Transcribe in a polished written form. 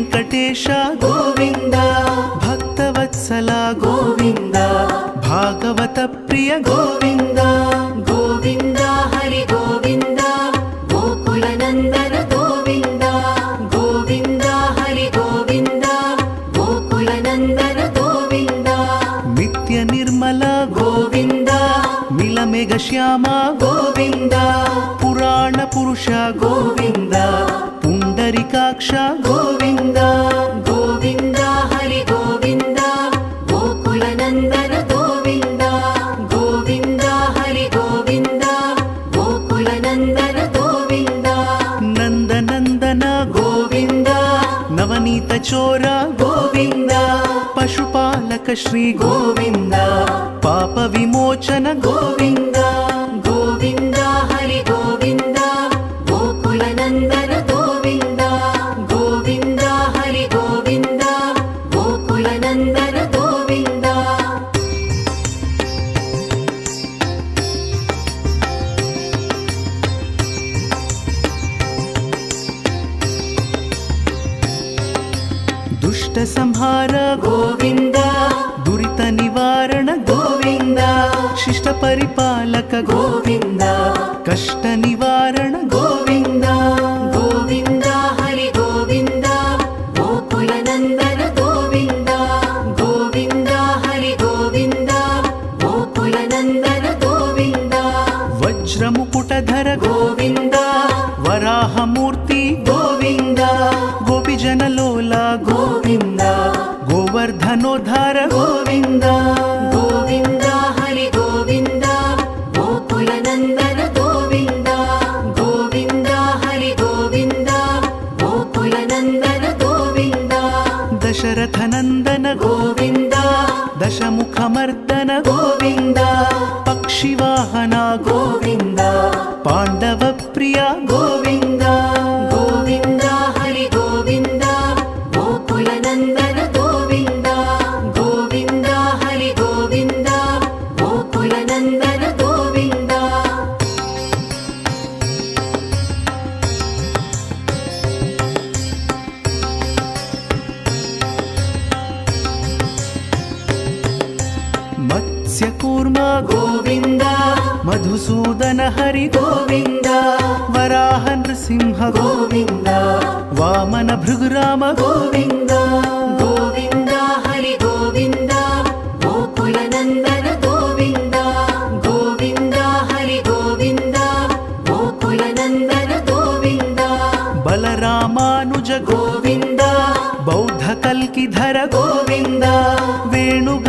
ವೆಂಕಟೇಶ ಗೋವಿಂದ ಭಕ್ತವತ್ಸಲ ಗೋವಿಂದ ಭಾಗವತ ಪ್ರಿಯ ಗೋವಿಂದ ಗೋವಿಂದ ಹರಿ ಗೋವಿಂದ ಗೋಕುಲ ನಂದನ ಗೋವಿಂದ ಗೋವಿಂದ ಹರಿ ಗೋವಿಂದ ಗೋಕುಲ ನಂದನ ಗೋವಿಂದ ನಿತ್ಯ ನಿರ್ಮಲ ಗೋವಿಂದ ಮಿಲಮೆಘ ಶ್ಯಾಮ ಗೋವಿಂದ ಪುರಾಣ ಪುರುಷ ಗೋವಿಂದ ಪುಂಡರಿಕಾಕ್ಷ ಗೋವಿಂದ ಗೋವಿಂದ ಹರಿ ಗೋವಿಂದ ಗೋಕುಲ ನಂದನ ಗೋವಿಂದ ಗೋವಿಂದ ಹರಿ ಗೋವಿಂದ ಗೋಕುಲ ನಂದನ ಗೋವಿಂದ ನಂದನಂದನ ಗೋವಿಂದ ನವನೀತ ಚೋರ ಗೋವಿಂದ ಪಶುಪಾಲಕ ಶ್ರೀ ಗೋವಿಂದ ಪಾಪ ವಿಮೋಚನ ಗೋವಿಂದ ಗೋವಿಂದ ಹರಿ ಗೋವಿಂದ ಗೋಕುಲ ನಂದನ ಗೋವಿಂದ ಗೋವಿಂದ ಹರಿ ಗೋವಿಂದ ಗೋಕುಲ ನಂದನ ಗೋವಿಂದ ದುಷ್ಟ ಸಂಹಾರ ಗೋವಿಂದ ದುರಿತ ನಿವಾರಣ ಗೋವಿಂದ ಶಿಷ್ಟ ಪರಿಪಾಲಕ ಗೋವಿಂದ ಕಷ್ಟ ನಿವಾರಣ ಗೋವಿಂದ ಗೋವಿಂದ ಹರಿ ಗೋವಿಂದ ಗೋಕುಲ ನಂದನ ಗೋವಿಂದ ಗೋವಿಂದ ಹರಿ ಗೋವಿಂದ ಗೋಕುಲ ನಂದನ ಗೋವಿಂದ ವಜ್ರ ಮುಕುಟಧರ ಗೋವಿಂದ ವರಾಹ ಮೂರ್ತಿ ಗೋವಿಂದ ಗೋಪಿಜನ ಲೋಲ ಗೋವಿಂದ ಗೋವರ್ಧನೋದ್ಧಾರ ಗೋವಿಂದ ಗೋವಿಂದ ಹರಿ ಗೋವಿಂದ ಗೋಕುಲ ನಂದನ ಗೋವಿಂದ ಗೋವಿಂದ ಹರಿ ಗೋವಿಂದ ಗೋಕುಲ ನಂದನ ಗೋವಿಂದ ದಶರಥ ನಂದನ ಗೋವಿಂದ ದಶಮುಖ ಮರ್ದನ ಗೋವಿಂದ ಪಕ್ಷಿವಾಹನ ಗೋವಿಂದ ಪಾಂಡವ ಪ್ರಿಯ ಗೋವಿಂದ ಗೋವಿಂದ ಹರಿ ಗೋವಿಂದ ಗೋಕುಲ ನಂದನ ಗೋವಿಂದ ಗೋವಿಂದ ಹರಿ ಗೋವಿಂದ ಗೋಕುಲ ನಂದನ ಗೋವಿಂದ ಮತ್ಸ್ಯ ಕೂರ್ಮ ಗೋವಿಂದ ಮಧುಸೂದನ ಹರಿ ಗೋವಿಂದ ವರಾಹ ನೃಸಿಂಹ ಗೋವಿಂದ ವಾಮನ ಭೃಗುರಾಮ ಗೋವಿಂದ ಗೋವಿಂದ ಹರಿ ಗೋವಿಂದ ಗೋಕುಲ ನಂದನ ಗೋವಿಂದ ಗೋವಿಂದ ಹರಿ ಗೋವಿಂದ ಗೋಕುಲ ನಂದನ ಗೋವಿಂದ ಬಲರಾಮಾನುಜ ಗೋವಿಂದ ಬೌದ್ಧ ಕಲ್ಕಿಧರ ಗೋವಿಂದ ವೇಣುಗ